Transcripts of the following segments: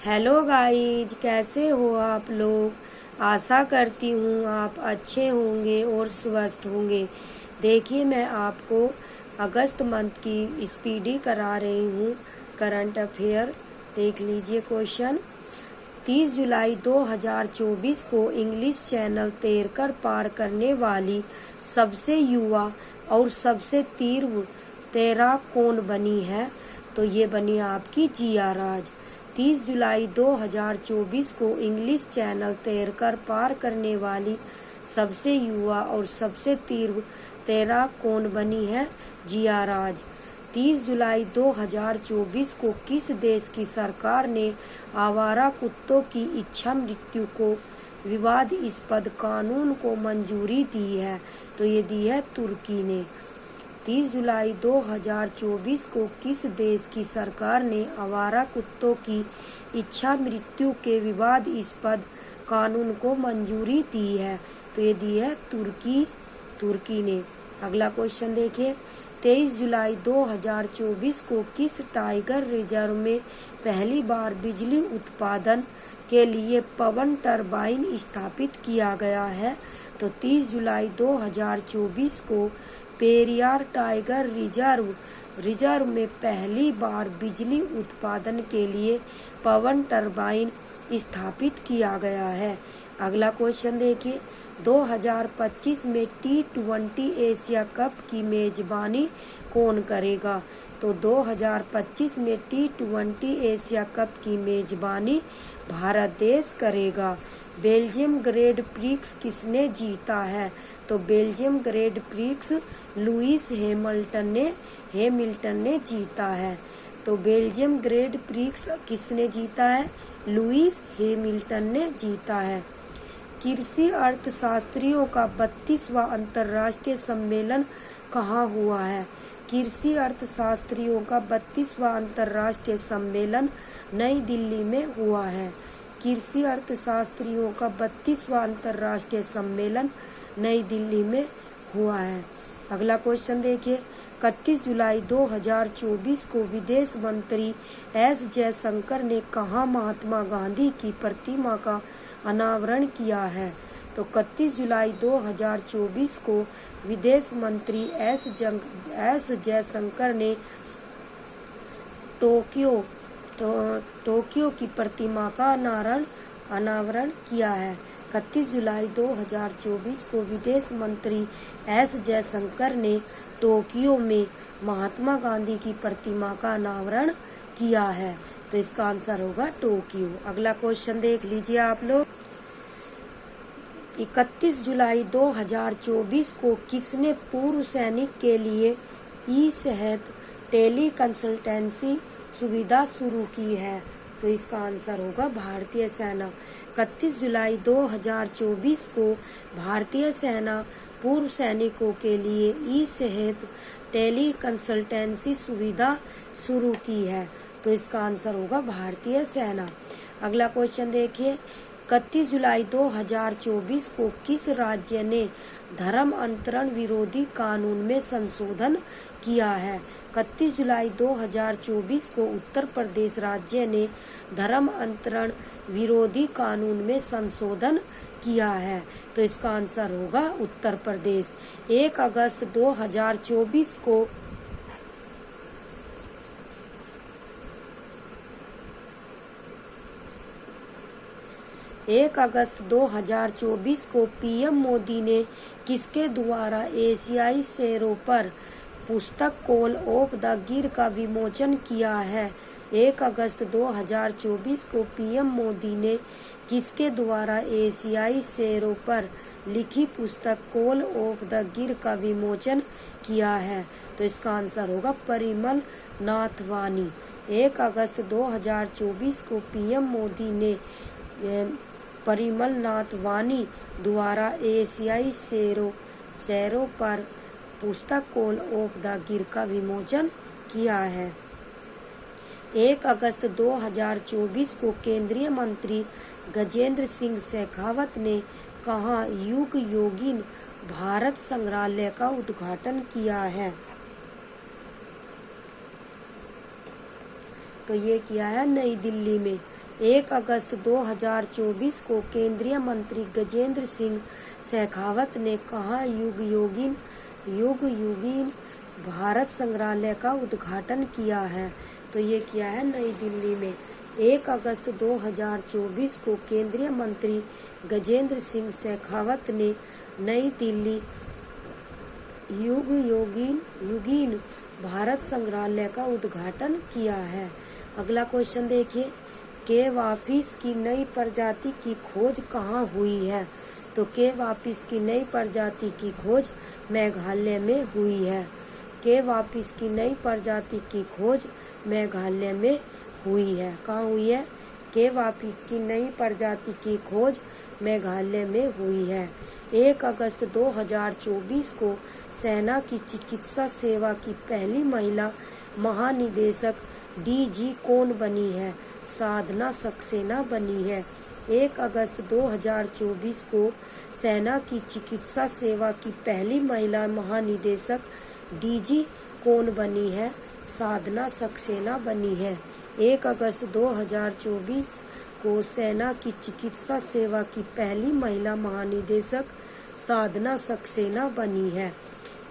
Hello guys, कैसे हो आप लोग। आशा करती हूँ आप अच्छे होंगे और स्वस्थ होंगे। देखिए, मैं आपको अगस्त मंथ की स्पीडी करा रही हूँ करंट अफेयर। देख लीजिए क्वेश्चन। 30 जुलाई 2024 को इंग्लिश चैनल तैरकर पार करने वाली सबसे युवा और सबसे तीव्र तैराक कौन बनी है? तो ये बनी आपकी जिया राज। 30 जुलाई 2024 को इंग्लिश चैनल तैरकर पार करने वाली सबसे युवा और सबसे तीव्र तैराक कौन बनी है? जिया राज। 30 जुलाई 2024 को किस देश की सरकार ने आवारा कुत्तों की इच्छा मृत्यु को विवादास्पद कानून को मंजूरी दी है? तो ये दी है तुर्की ने। 30 जुलाई 2024 को किस देश की सरकार ने आवारा कुत्तों की इच्छा मृत्यु के विवादास्पद कानून को मंजूरी दी है? तो ये दी है तुर्की ने। अगला क्वेश्चन देखिए। 23 जुलाई 2024 को किस टाइगर रिजर्व में पहली बार बिजली उत्पादन के लिए पवन टरबाइन स्थापित किया गया है? तो 30 जुलाई 2024 को पेरियार टाइगर रिजर्व में पहली बार बिजली उत्पादन के लिए पवन टरबाइन स्थापित किया गया है। अगला क्वेश्चन देखिए। 2025 में T20 एशिया कप की मेजबानी कौन करेगा? तो 2025 में T20 एशिया कप की मेजबानी भारत देश करेगा। बेल्जियम ग्रैंड प्रिक्स किसने जीता है? तो Belgium Grand Prix Lewis Hamilton ने जीता है। तो बेल्जियम ग्रैंड प्रिक्स किसने जीता है? लुईस हैमिल्टन ने जीता है। कृषि अर्थशास्त्रियों का 32वां अंतर्राष्ट्रीय सम्मेलन कहाँ हुआ है? कृषि अर्थशास्त्रियों का 32वां अंतर्राष्ट्रीय सम्मेलन नई दिल्ली में हुआ है। कृषि अर्थशास्त्रियों का 32वां अंतर्राष्ट्रीय सम्मेलन नई दिल्ली में हुआ है। अगला क्वेश्चन देखिए। 31 जुलाई 2024 को विदेश मंत्री एस जयशंकर ने कहाँ महात्मा गांधी की प्रतिमा का अनावरण किया है? तो 31 जुलाई 2024 को विदेश मंत्री एस जयशंकर ने टोक्यो की प्रतिमा का अनावरण किया है। 31 जुलाई 2024 को विदेश मंत्री एस जयशंकर ने टोक्यो में महात्मा गांधी की प्रतिमा का अनावरण किया है। तो इसका आंसर होगा टोक्यो। अगला क्वेश्चन देख लीजिए आप लोग। 31 जुलाई 2024 को किसने पूर्व सैनिक के लिए ई-सेहत टेली कंसल्टेंसी सुविधा शुरू की है? तो इसका आंसर होगा भारतीय सेना। 31 जुलाई 2024 को भारतीय सेना पूर्व सैनिकों के लिए ई-सेहत टेली कंसल्टेंसी सुविधा शुरू की है। तो इसका आंसर होगा भारतीय सेना। अगला क्वेश्चन देखिए। 31 जुलाई 2024 को किस राज्य ने धर्म अंतरण विरोधी कानून में संशोधन किया है? 31 जुलाई 2024 को उत्तर प्रदेश राज्य ने धर्म अंतरण विरोधी कानून में संशोधन किया है। तो इसका आंसर होगा उत्तर प्रदेश। 1 अगस्त 2024 को अगस्त 2024 को पीएम मोदी ने किसके द्वारा एशियाई शेरों पर पुस्तक कॉल ऑफ द गिर का विमोचन किया है? 1 अगस्त 2024 को पीएम मोदी ने किसके द्वारा एशियाई शेरों पर लिखी पुस्तक कॉल ऑफ द गिर का विमोचन किया है? तो इसका आंसर होगा परिमल नाथवानी। 1 अगस्त 2024 को पीएम मोदी ने परिमल नाथवानी द्वारा एशियाई शेरों पर पुस्तक कॉल ऑफ द गिर का विमोचन किया है। 1 अगस्त 2024 को केंद्रीय मंत्री गजेंद्र सिंह शेखावत ने कहाँ युग योगिन भारत संग्रहालय का उद्घाटन किया है? तो ये किया है नई दिल्ली में। 1 अगस्त 2024 को केंद्रीय मंत्री गजेंद्र सिंह शेखावत ने कहाँ युग योगीन भारत संग्रहालय का उद्घाटन किया है? तो ये किया है नई दिल्ली में। 1 अगस्त 2024 को केंद्रीय मंत्री गजेंद्र सिंह शेखावत ने नई दिल्ली युग योगीन भारत संग्रहालय का उद्घाटन किया है। अगला क्वेश्चन देखिए, केव ऑफिस की नई प्रजाति की खोज कहाँ हुई है? तो केव ऑफिस की नई प्रजाति की खोज मेघालय में हुई है। केव ऑफिस की नई प्रजाति की खोज मेघालय में हुई है। कहाँ हुई है? केव ऑफिस की नई प्रजाति की खोज मेघालय में हुई है। 1 अगस्त 2024 को सेना की चिकित्सा सेवा की पहली महिला महानिदेशक डीजी कौन बनी है? साधना सक्सेना बनी है। 1 अगस्त 2024 को सेना की चिकित्सा सेवा की पहली महिला महानिदेशक डीजी कौन बनी है? साधना सक्सेना बनी है। 1 अगस्त 2024 को सेना की चिकित्सा सेवा की पहली महिला महानिदेशक साधना सक्सेना बनी है।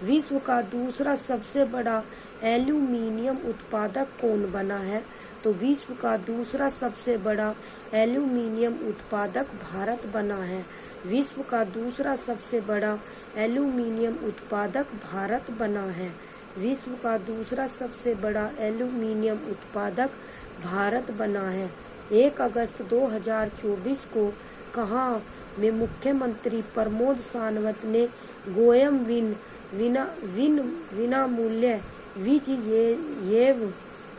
विश्व का दूसरा सबसे बड़ा एल्यूमीनियम उत्पादक कौन बना है? तो विश्व का दूसरा सबसे बड़ा एल्यूमीनियम उत्पादक भारत बना है। विश्व का दूसरा सबसे बड़ा एल्यूमीनियम उत्पादक भारत बना है। विश्व का दूसरा सबसे बड़ा एल्यूमीनियम उत्पादक भारत बना है। 1 अगस्त 2024 को कहाँ में मुख्यमंत्री प्रमोद सावंत ने गोयम विनामूल्य विजयेव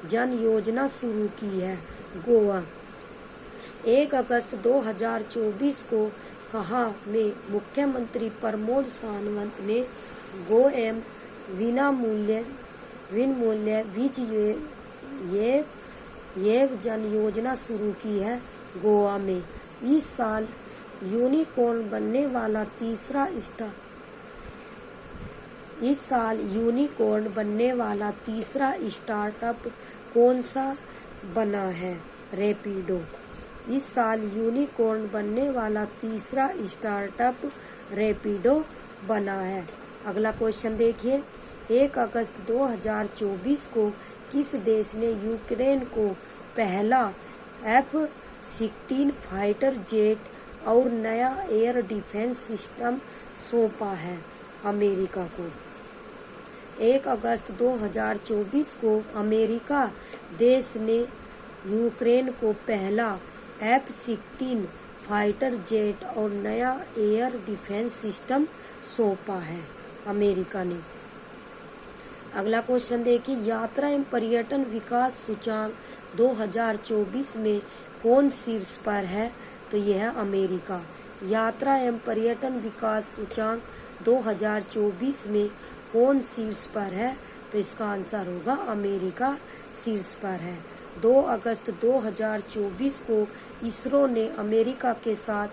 जन योजना शुरू की है? गोवा। 1 अगस्त 2024 को कहाँ में मुख्यमंत्री प्रमोद सावंत ने गोयम विनामूल्य विजयेव जन योजना शुरू की है? गोवा में। इस साल यूनिकॉर्न बनने वाला तीसरा स्टार्टअप कौन सा बना है? रैपिडो। इस साल यूनिकॉर्न बनने वाला तीसरा स्टार्टअप रैपिडो बना है। अगला क्वेश्चन देखिए, 1 अगस्त 2024 को किस देश ने यूक्रेन को पहला F-16 फाइटर जेट और नया एयर डिफेंस सिस्टम सौंपा है? अमेरिका को। 1 अगस्त 2024 को अमेरिका देश ने यूक्रेन को पहला F-16 फाइटर जेट और नया एयर डिफेंस सिस्टम सौंपा है अमेरिका ने। अगला क्वेश्चन देखिए, यात्रा एवं पर्यटन विकास सूचांक 2024 में कौन शीर्ष पर है? तो यह है अमेरिका। यात्रा एवं पर्यटन विकास सूचांक 2024 में कौन शीर्ष पर है? तो इसका आंसर होगा अमेरिका शीर्ष पर है। 2 अगस्त 2024 को इसरो ने अमेरिका के साथ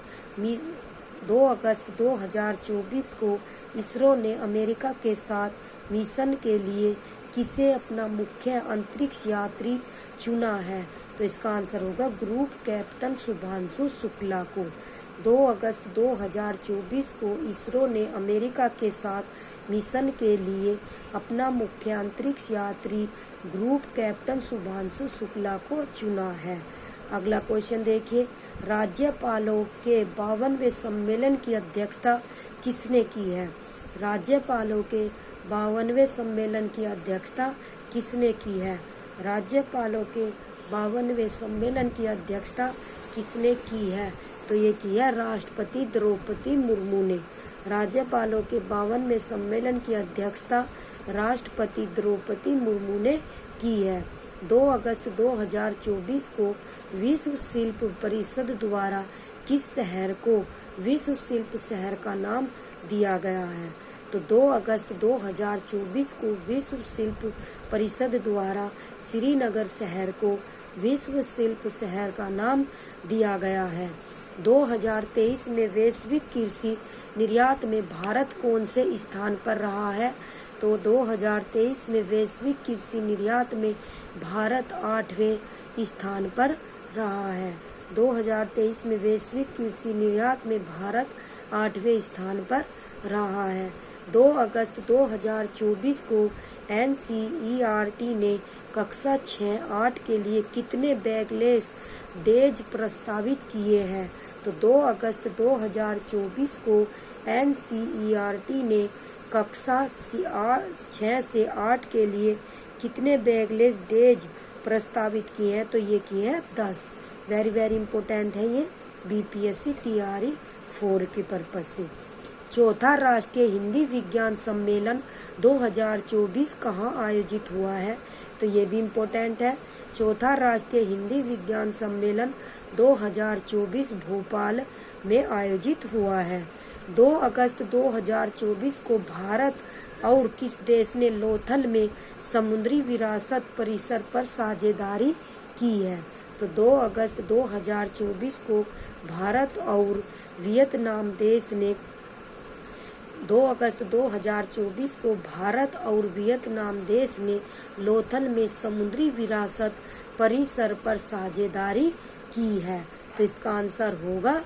2 अगस्त 2024 को इसरो ने अमेरिका के साथ मिशन के लिए किसे अपना मुख्य अंतरिक्ष यात्री चुना है? तो इसका आंसर होगा ग्रुप कैप्टन शुभांशु शुक्ला को। 2 अगस्त 2024 को इसरो ने अमेरिका के साथ मिशन के लिए अपना मुख्य अंतरिक्ष यात्री ग्रुप कैप्टन शुभांशु शुक्ला को चुना है। अगला क्वेश्चन देखिए, राज्यपालों के 52वें सम्मेलन की अध्यक्षता किसने की है? राज्यपालों के 52वें सम्मेलन की अध्यक्षता किसने की है? राज्यपालों के 52वें सम्मेलन की अध्यक्षता किसने की है? तो ये की है राष्ट्रपति द्रौपदी मुर्मू ने। राज्यपालों के 52वें सम्मेलन की अध्यक्षता राष्ट्रपति द्रौपदी मुर्मू ने की है। 2 अगस्त 2024 को विश्व शिल्प परिषद द्वारा किस शहर को विश्व शिल्प शहर का नाम दिया गया है? तो 2 अगस्त 2024 को विश्व शिल्प परिषद द्वारा श्रीनगर शहर को विश्व शिल्प शहर का नाम दिया गया है। 2023 में वैश्विक कृषि निर्यात में भारत कौन से स्थान पर रहा है? तो 2023 में वैश्विक कृषि निर्यात में भारत 8वें स्थान पर रहा है। 2023 में वैश्विक कृषि निर्यात में भारत 8वें स्थान पर रहा है। 2 अगस्त 2024 को NCERT ने कक्षा 6-8 के लिए कितने बैकलेस डेज प्रस्तावित किए हैं? तो 2 अगस्त 2024 को NCERT ने कक्षा 6 से 8 के लिए कितने बैकलेस डेज प्रस्तावित किए हैं? तो ये किए हैं 10। वेरी वेरी इंपॉर्टेंट है ये BPSC TRE 4 के पर्पज से। चौथा राष्ट्रीय हिंदी विज्ञान सम्मेलन 2024 कहाँ आयोजित हुआ है? तो ये भी इम्पोर्टेंट है। चौथा राष्ट्रीय हिंदी विज्ञान सम्मेलन 2024 भोपाल में आयोजित हुआ है। 2 अगस्त 2024 को भारत और किस देश ने लोथल में समुद्री विरासत परिसर पर साझेदारी की है? तो 2 अगस्त 2024 को भारत और वियतनाम देश ने 2 अगस्त 2024 को भारत और वियतनाम देश ने लोथल में समुद्री विरासत परिसर पर साझेदारी की है। तो इसका आंसर होगा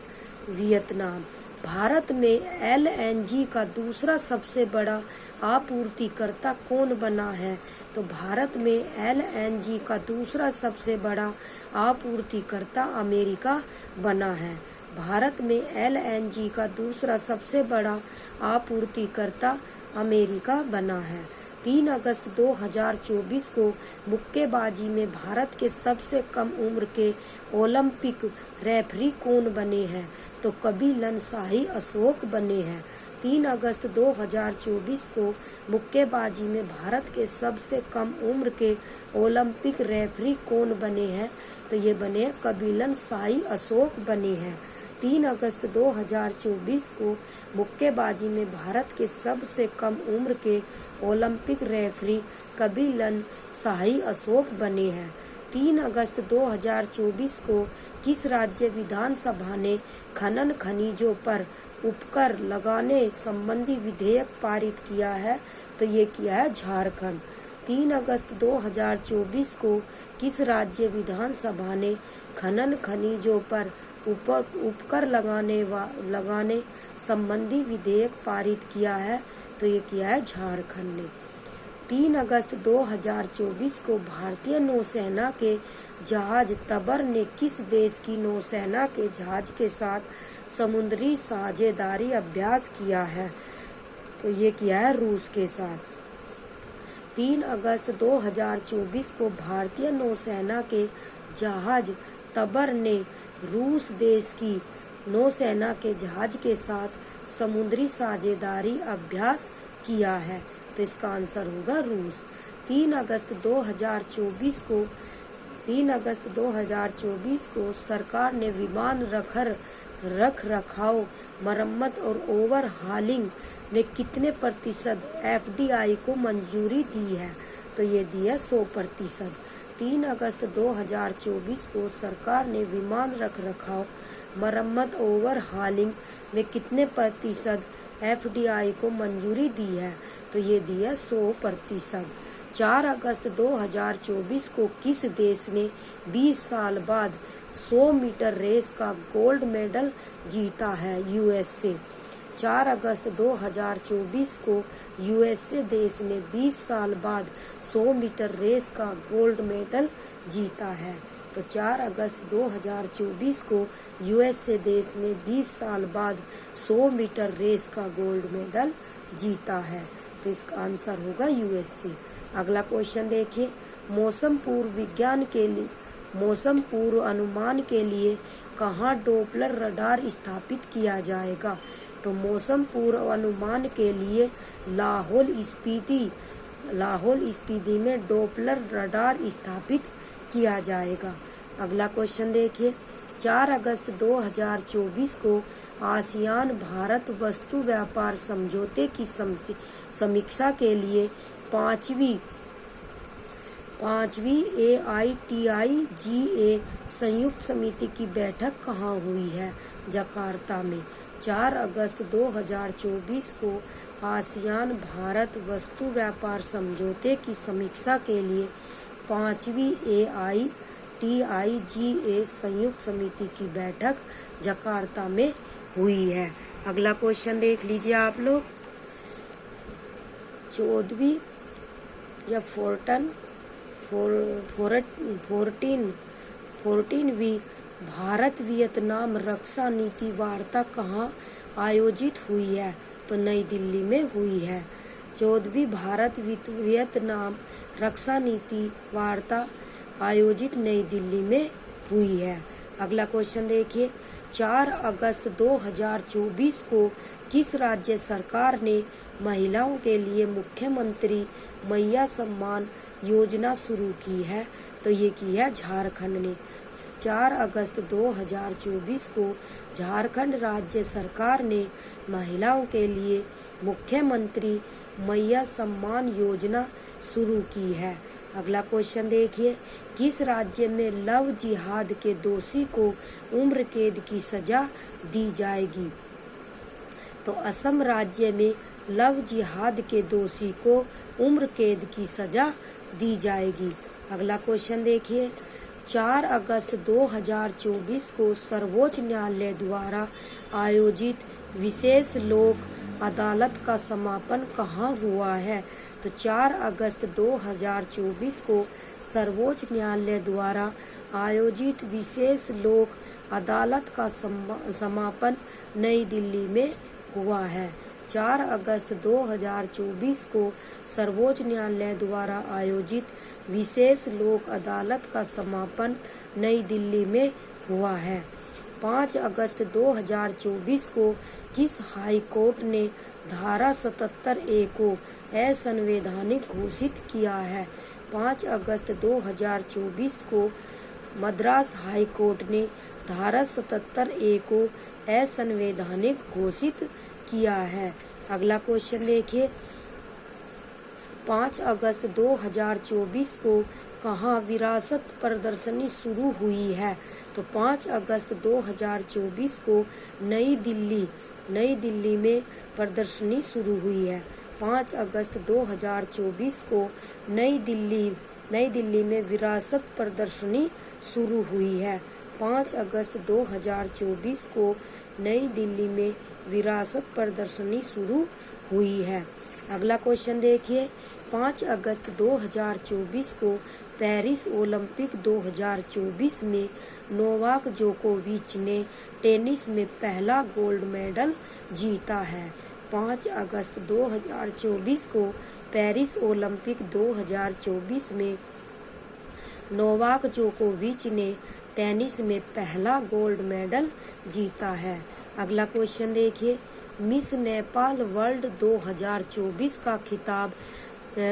वियतनाम। भारत में LNG का दूसरा सबसे बड़ा आपूर्तिकर्ता कौन बना है? तो भारत में LNG का दूसरा सबसे बड़ा आपूर्तिकर्ता अमेरिका बना है। भारत में LNG का दूसरा सबसे बड़ा आपूर्तिकर्ता अमेरिका बना है। 3 अगस्त 2024 को मुक्केबाजी में भारत के सबसे कम उम्र के ओलंपिक रेफरी कौन बने हैं? तो कपिलन शाही अशोक बने हैं। 3 अगस्त 2024 को मुक्केबाजी में भारत के सबसे कम उम्र के ओलंपिक रेफरी कौन बने हैं? तो ये बने हैं कपिलन शाही अशोक बने हैं। 3 अगस्त 2024 को मुक्केबाजी में भारत के सबसे कम उम्र के ओलंपिक रेफरी कपिलन शाही अशोक बने हैं। 3 अगस्त 2024 को किस राज्य विधानसभा ने खनन खनिजों पर उपकर लगाने संबंधी विधेयक पारित किया है? तो ये किया है झारखंड। 3 अगस्त 2024 को किस राज्य विधानसभा ने खनन खनिजों पर उपकर लगाने संबंधी विधेयक पारित किया है? तो ये किया है झारखंड ने। 3 अगस्त 2024 को भारतीय नौसेना के जहाज तबर ने किस देश की नौसेना के जहाज के साथ समुद्री साझेदारी अभ्यास किया है? तो ये किया है रूस के साथ। 3 अगस्त 2024 को भारतीय नौसेना के जहाज तबर ने रूस देश की नौसेना के जहाज के साथ समुद्री साझेदारी अभ्यास किया है। तो इसका आंसर होगा रूस। 3 अगस्त 2024 को सरकार ने विमान रख रखाव, मरम्मत और ओवरहालिंग में कितने प्रतिशत FDI को मंजूरी दी है? तो ये दी है 100%। 3 अगस्त 2024 को सरकार ने विमान रख रखाव, मरम्मत ओवरहालिंग में कितने प्रतिशत FDI को मंजूरी दी है? तो ये दी है 100%। 4 अगस्त 2024 को किस देश ने 20 साल बाद 100 मीटर रेस का गोल्ड मेडल जीता है? USA। 4 अगस्त 2024 को USA देश ने 20 साल बाद 100 मीटर रेस का गोल्ड मेडल जीता है। तो 4 अगस्त 2024 को USA देश ने 20 साल बाद 100 मीटर रेस का गोल्ड मेडल जीता है। तो इसका आंसर होगा USA। अगला क्वेश्चन देखिए, मौसम पूर्व अनुमान के लिए कहाँ डॉपलर रडार स्थापित किया जाएगा? तो मौसम पूर्व अनुमान के लिए लाहौल स्पीति में डॉपलर रडार स्थापित किया जाएगा। अगला क्वेश्चन देखिए, 4 अगस्त 2024 को आसियान भारत वस्तु व्यापार समझौते की समीक्षा के लिए पांचवी AITIGA संयुक्त समिति की बैठक कहाँ हुई है? जकार्ता में। 4 अगस्त 2024 को आसियान भारत वस्तु व्यापार समझौते की समीक्षा के लिए 5वीं TIGA संयुक्त समिति की बैठक जकार्ता में हुई है। अगला क्वेश्चन देख लीजिए आप लोग। 14वीं या 14वीं भारत वियतनाम रक्षा नीति वार्ता कहाँ आयोजित हुई है? तो नई दिल्ली में हुई है। 14वीं भारत वियतनाम रक्षा नीति वार्ता आयोजित नई दिल्ली में हुई है। अगला क्वेश्चन देखिए। 4 अगस्त 2024 को किस राज्य सरकार ने महिलाओं के लिए मुख्यमंत्री मैया सम्मान योजना शुरू की है? तो ये की है झारखंड ने। 4 अगस्त 2024 को झारखंड राज्य सरकार ने महिलाओं के लिए मुख्यमंत्री मैया सम्मान योजना शुरू की है। अगला क्वेश्चन देखिए। किस राज्य में लव जिहाद के दोषी को उम्र कैद की सजा दी जाएगी? तो असम राज्य में लव जिहाद के दोषी को उम्र कैद की सजा दी जाएगी। अगला क्वेश्चन देखिए। 4 अगस्त 2024 को सर्वोच्च न्यायालय द्वारा आयोजित विशेष लोक अदालत का समापन कहाँ हुआ है? तो 4 अगस्त 2024 को सर्वोच्च न्यायालय द्वारा आयोजित विशेष लोक अदालत का समापन नई दिल्ली में हुआ है। 4 अगस्त 2024 को सर्वोच्च न्यायालय द्वारा आयोजित विशेष लोक अदालत का समापन नई दिल्ली में हुआ है। 5 अगस्त 2024 को किस हाई कोर्ट ने धारा 77A को असंवैधानिक घोषित किया है? 5 अगस्त 2024 को मद्रास हाई कोर्ट ने धारा 77A को असंवैधानिक घोषित किया है। अगला क्वेश्चन देखिए। 5 अगस्त 2024 को कहाँ विरासत प्रदर्शनी शुरू हुई है? तो 5 अगस्त 2024 को नई दिल्ली में प्रदर्शनी शुरू हुई है। 5 अगस्त 2024 को नई दिल्ली में विरासत प्रदर्शनी शुरू हुई है। 5 अगस्त 2024 को नई दिल्ली में विरासत प्रदर्शनी शुरू हुई है। अगला क्वेश्चन देखिए। 5 अगस्त 2024 को पेरिस ओलंपिक 2024 में नोवाक जोकोविच ने टेनिस में पहला गोल्ड मेडल जीता है। 5 अगस्त 2024 को पेरिस ओलंपिक 2024 में नोवाक जोकोविच ने टेनिस में पहला गोल्ड मेडल जीता है। अगला क्वेश्चन देखिए। मिस नेपाल वर्ल्ड 2024 का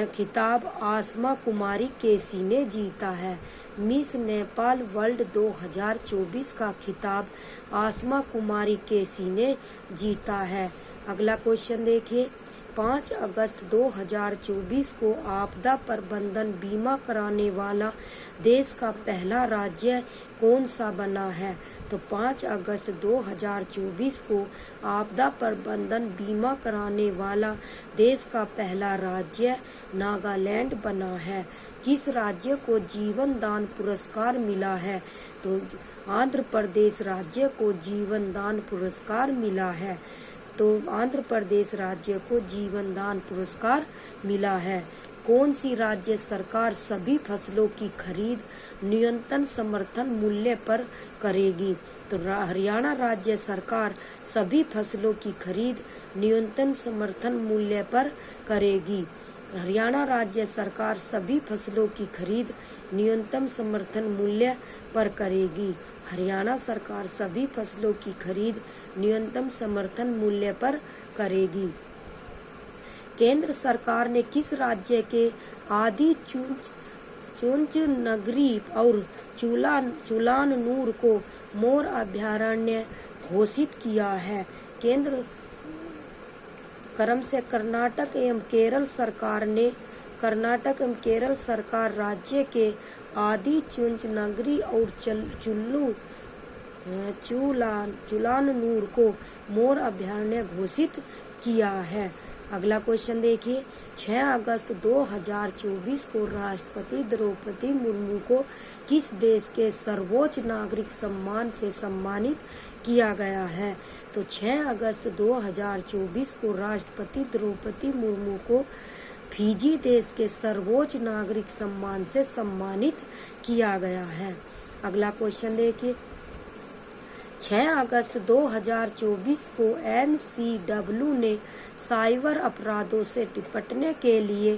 खिताब आसमा कुमारी केसी ने जीता है। मिस नेपाल वर्ल्ड 2024 का खिताब आसमा कुमारी केसी ने जीता है। अगला क्वेश्चन देखिए। 5 अगस्त 2024 को आपदा प्रबंधन बीमा कराने वाला देश का पहला राज्य कौन सा बना है? तो 5 अगस्त 2024 को आपदा प्रबंधन बीमा कराने वाला देश का पहला राज्य नागालैंड बना है। किस राज्य को जीवन दान पुरस्कार मिला है? तो आंध्र प्रदेश राज्य को जीवन दान पुरस्कार मिला है। तो आंध्र प्रदेश राज्य को जीवन दान पुरस्कार मिला है। कौन सी राज्य सरकार सभी फसलों की खरीद न्यूनतम समर्थन मूल्य पर करेगी? तो हरियाणा राज्य सरकार सभी फसलों की खरीद न्यूनतम समर्थन मूल्य पर करेगी। हरियाणा राज्य सरकार सभी फसलों की खरीद न्यूनतम समर्थन मूल्य पर करेगी। हरियाणा सरकार सभी फसलों की खरीद न्यूनतम समर्थन मूल्य पर करेगी। केंद्र सरकार ने किस राज्य के आदि चुंच नगरी और चुलानूर को मोर अभयारण्य घोषित किया है? केंद्र क्रम से कर्नाटक एवं केरल सरकार राज्य के आदि चुंच नगरी और चुलानूर को मोर अभयारण्य घोषित किया है। अगला क्वेश्चन देखिए, 6 अगस्त 2024 को राष्ट्रपति द्रौपदी मुर्मू को किस देश के सर्वोच्च नागरिक सम्मान से सम्मानित किया गया है? तो 6 अगस्त 2024 को राष्ट्रपति द्रौपदी मुर्मू को फिजी देश के सर्वोच्च नागरिक सम्मान से सम्मानित किया गया है। अगला क्वेश्चन देखिए, 6 अगस्त 2024 को NCW ने साइबर अपराधों से निपटने के लिए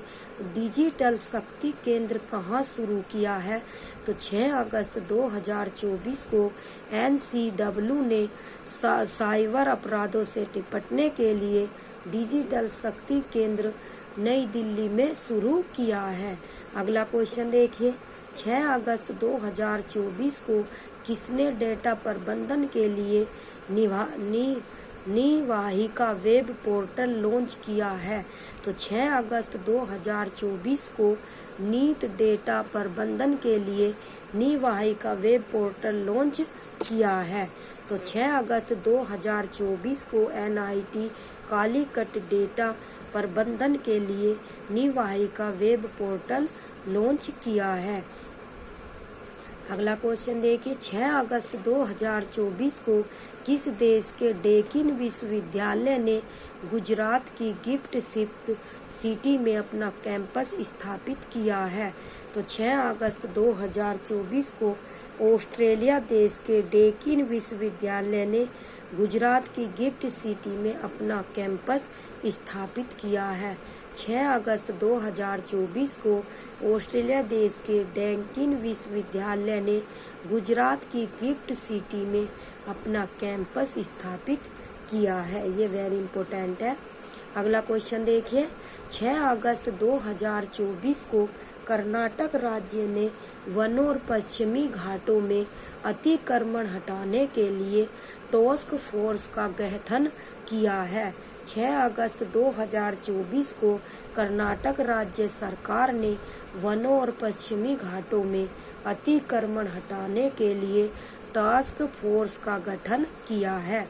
डिजिटल शक्ति केंद्र कहाँ शुरू किया है? तो 6 अगस्त 2024 को NCW ने साइबर अपराधों से निपटने के लिए डिजिटल शक्ति केंद्र नई दिल्ली में शुरू किया है। अगला क्वेश्चन देखिए, 6 अगस्त 2024 को किसने डेटा प्रबंधन के लिए निवाहिका वेब पोर्टल लॉन्च किया है? तो 6 अगस्त 2024 को नीत डेटा प्रबंधन के लिए निवाहिका वेब पोर्टल लॉन्च किया है। तो 6 अगस्त 2024 को NIT कालीकट डेटा प्रबंधन के लिए निवाहिका वेब पोर्टल लॉन्च किया है। अगला क्वेश्चन देखिए, 6 अगस्त 2024 को किस देश के डेकिन विश्वविद्यालय ने गुजरात की गिफ्ट सिटी में अपना कैंपस स्थापित किया है? तो 6 अगस्त 2024 को ऑस्ट्रेलिया देश के डेकिन विश्वविद्यालय ने गुजरात की गिफ्ट सिटी में अपना कैंपस स्थापित किया है। 6 अगस्त 2024 को ऑस्ट्रेलिया देश के डेकिन विश्वविद्यालय ने गुजरात की गिफ्ट सिटी में अपना कैंपस स्थापित किया है। ये वेरी इंपॉर्टेंट है। अगला क्वेश्चन देखिए, 6 अगस्त 2024 को कर्नाटक राज्य ने वनों और पश्चिमी घाटों में अतिक्रमण हटाने के लिए टास्क फोर्स का गठन किया है। 6 अगस्त 2024 को कर्नाटक राज्य सरकार ने वनों और पश्चिमी घाटों में अतिक्रमण हटाने के लिए टास्क फोर्स का गठन किया है।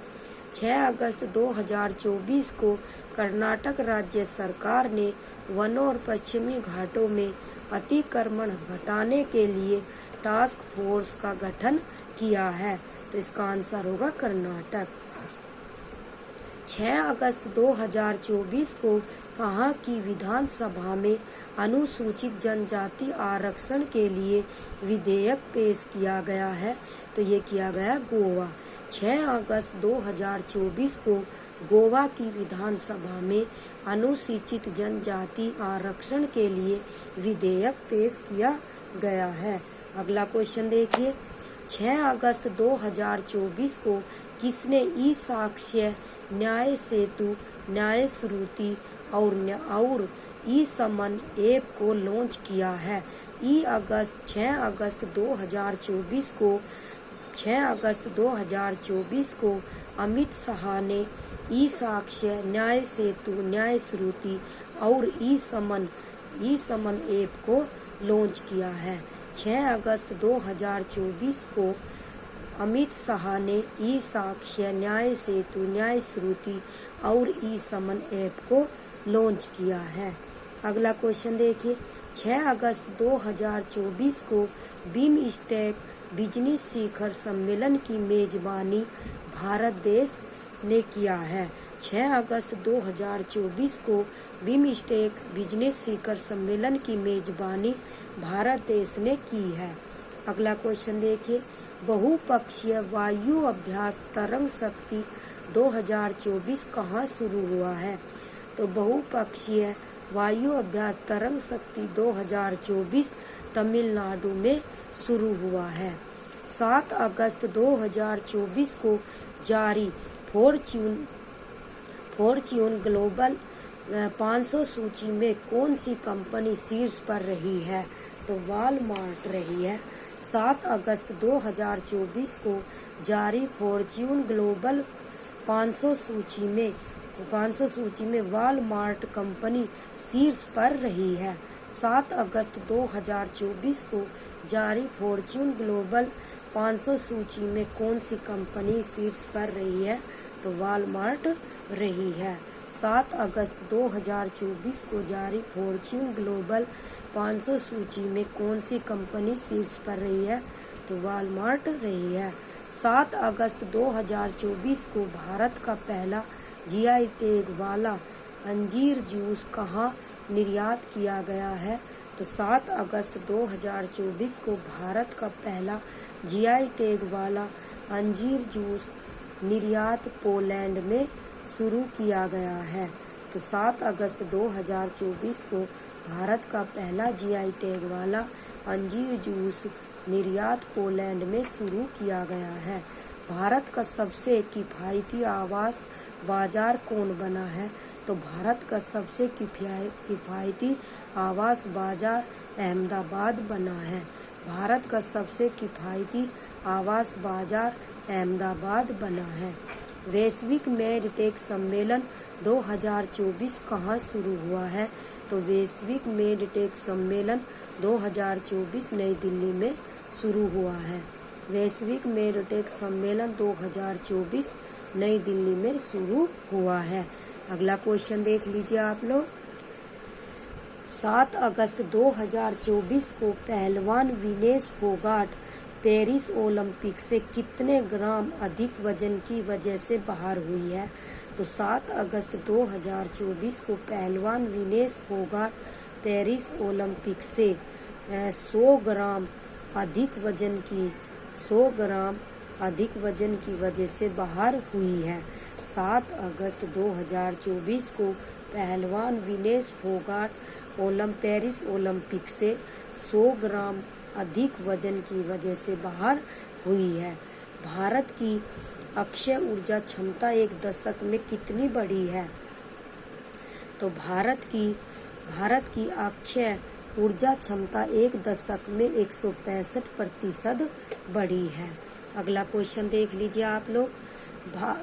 6 अगस्त 2024 को कर्नाटक राज्य सरकार ने वनों और पश्चिमी घाटों में अतिक्रमण हटाने के लिए टास्क फोर्स का गठन किया है। तो इसका आंसर होगा कर्नाटक। 6 अगस्त 2024 को कहाँ की विधानसभा में अनुसूचित जनजाति आरक्षण के लिए विधेयक पेश किया गया है? तो ये किया गया गोवा। 6 अगस्त 2024 को गोवा की विधानसभा में अनुसूचित जनजाति आरक्षण के लिए विधेयक पेश किया गया है। अगला क्वेश्चन देखिए, 6 अगस्त 2024 को किसने ई साक्ष्य, न्याय सेतु, न्याय श्रुति और ई समन ऐप को लॉन्च किया है? 6 अगस्त 2024 को अमित शाह ने ई साक्ष्य, न्याय सेतु, न्याय श्रुति और ई समन ऐप को लॉन्च किया है। 6 अगस्त 2024 को अमित शाह ने ई साक्ष्य, न्याय सेतु, न्याय श्रुति और ई समन ऐप को लॉन्च किया है। अगला क्वेश्चन देखिए, 6 अगस्त 2024 को बिमस्टेक बिजनेस शिखर सम्मेलन की मेजबानी भारत देश ने किया है। 6 अगस्त 2024 को बिमस्टेक बिजनेस शिखर सम्मेलन की मेजबानी भारत देश ने की है। अगला क्वेश्चन देखिए, बहुपक्षीय वायु अभ्यास तरंग शक्ति 2024 कहाँ शुरू हुआ है? तो बहुपक्षीय वायु अभ्यास तरंग शक्ति 2024 तमिलनाडु में शुरू हुआ है। 7 अगस्त 2024 को जारी फॉर्च्यून ग्लोबल 500 सूची में कौन सी कंपनी शीर्ष पर रही है? तो वॉलमार्ट रही है। 7 अगस्त 2024 को जारी फॉर्च्यून ग्लोबल 500 सूची में वॉलमार्ट कंपनी शीर्ष पर रही है। 7 अगस्त 2024 को जारी फॉर्च्यून ग्लोबल 500 सूची में कौन सी कंपनी शीर्ष पर रही है? तो वॉलमार्ट रही है। 7 अगस्त 2024 को जारी फॉर्च्यून ग्लोबल 500 सूची में कौन सी कंपनी शीर्ष पर रही है? तो वॉलमार्ट रही है। 7 अगस्त 2024 को भारत का पहला जीआई टैग वाला अंजीर जूस कहाँ निर्यात किया गया है? तो 7 अगस्त 2024 को भारत का पहला जीआई टैग वाला अंजीर जूस निर्यात पोलैंड में शुरू किया गया है। तो 7 अगस्त 2024 को भारत का पहला जीआई टैग वाला अंजीर जूस निर्यात पोलैंड में शुरू किया गया है। भारत का सबसे किफ़ायती आवास बाजार कौन बना है? तो भारत का सबसे किफ़ायती आवास बाजार अहमदाबाद बना है। भारत का सबसे किफ़ायती आवास बाजार अहमदाबाद बना है। वैश्विक मेडटेक सम्मेलन 2024 कहाँ शुरू हुआ है? तो वैश्विक मेडटेक सम्मेलन 2024 नई दिल्ली में शुरू हुआ है। वैश्विक मेडटेक सम्मेलन 2024 नई दिल्ली में शुरू हुआ है। अगला क्वेश्चन देख लीजिए आप लोग। 7 अगस्त 2024 को पहलवान विनेश फोगाट पेरिस ओलंपिक से कितने ग्राम अधिक वजन की वजह से बाहर हुई है? तो 7 अगस्त 2024 को पहलवान विनेश फोगाट पेरिस ओलंपिक से 100 ग्राम अधिक वजन की वजह से बाहर हुई है। 7 अगस्त 2024 को पहलवान विनेश फोगाट पेरिस ओलंपिक से 100 ग्राम अधिक वजन की वजह से बाहर हुई है। भारत की अक्षय ऊर्जा क्षमता एक दशक में कितनी बढ़ी है? तो भारत की अक्षय ऊर्जा क्षमता एक दशक में 165% बढ़ी है। अगला क्वेश्चन देख लीजिए आप लोग।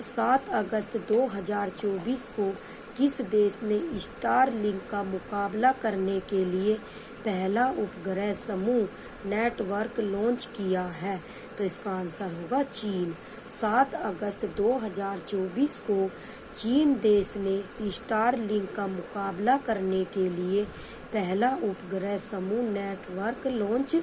7 अगस्त 2024 को किस देश ने स्टारलिंक का मुकाबला करने के लिए पहला उपग्रह समूह नेटवर्क लॉन्च किया है? तो इसका आंसर होगा चीन। 7 अगस्त 2024 को चीन देश ने स्टारलिंक का मुकाबला करने के लिए पहला उपग्रह समूह नेटवर्क लॉन्च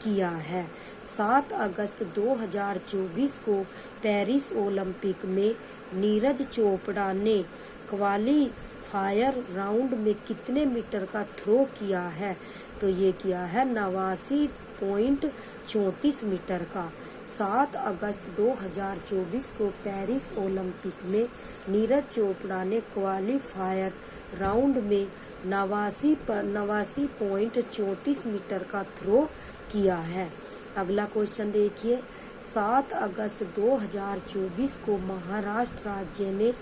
किया है। 7 अगस्त 2024 को पेरिस ओलंपिक में नीरज चोपड़ा ने क्वालीफायर राउंड में कितने मीटर का थ्रो किया है? तो ये किया है 89.34 मीटर का। 7 अगस्त 2024 को पेरिस ओलंपिक में नीरज चोपड़ा ने क्वालीफायर राउंड में 89.34 मीटर का थ्रो किया है। अगला क्वेश्चन देखिए। 7 अगस्त 2024 को महाराष्ट्र राज्य ने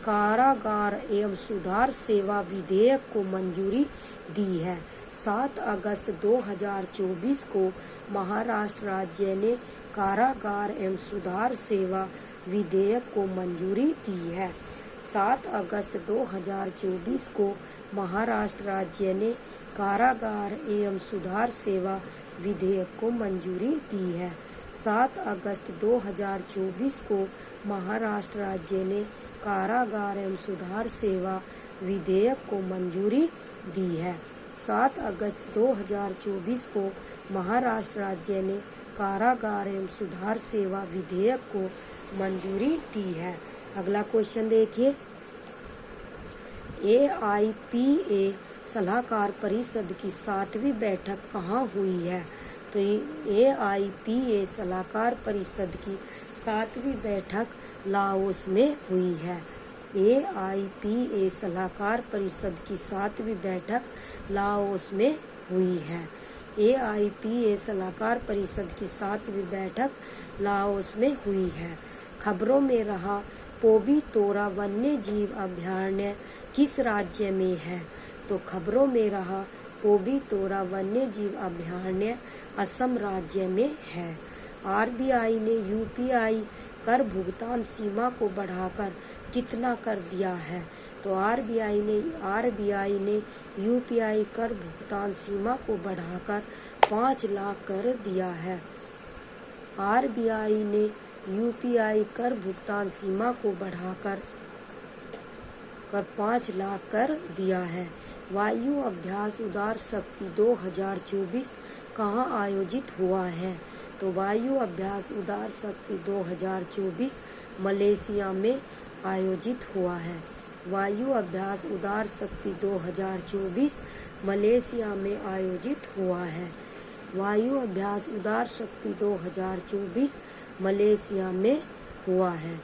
कारागार एवं सुधार सेवा विधेयक को मंजूरी दी है। 7 अगस्त 2024 को महाराष्ट्र राज्य ने कारागार एवं सुधार सेवा विधेयक को मंजूरी दी है। 7 अगस्त 2024 को महाराष्ट्र राज्य ने कारागार एवं सुधार सेवा विधेयक को मंजूरी दी है। 7 अगस्त 2024 को महाराष्ट्र राज्य ने कारागार एवं सुधार सेवा विधेयक को मंजूरी दी है। 7 अगस्त 2024 को महाराष्ट्र राज्य ने कारागार एवं सुधार सेवा विधेयक को मंजूरी दी है। अगला क्वेश्चन देखिए। AIPA सलाहकार परिषद की 7वीं बैठक कहाँ हुई है? तो AIPA सलाहकार परिषद की 7वीं बैठक लाओस में हुई है। AIPA सलाहकार परिषद की 7वीं बैठक लाओस में हुई है। AIPA सलाहकार परिषद की 7वीं बैठक लाओस में हुई है। खबरों में रहा पोबी तोरा वन्य जीव अभयारण्य किस राज्य में है? तो खबरों में रहा पोबी तोरा वन्य जीव अभयारण्य असम राज्य में है। RBI ने UPI कर भुगतान सीमा को बढ़ाकर कितना कर दिया है? तो RBI ने UPI कर भुगतान सीमा को बढ़ाकर 5 लाख कर दिया है। RBI ने UPI कर भुगतान सीमा को बढ़ाकर कर 5 लाख कर दिया है। वायु अभ्यास उदार शक्ति 2024 कहाँ आयोजित हुआ है? तो वायु अभ्यास उदार शक्ति 2024 मलेशिया में आयोजित हुआ है। वायु अभ्यास उदार शक्ति 2024 मलेशिया में आयोजित हुआ है। वायु अभ्यास उदार शक्ति 2024 मलेशिया में हुआ है।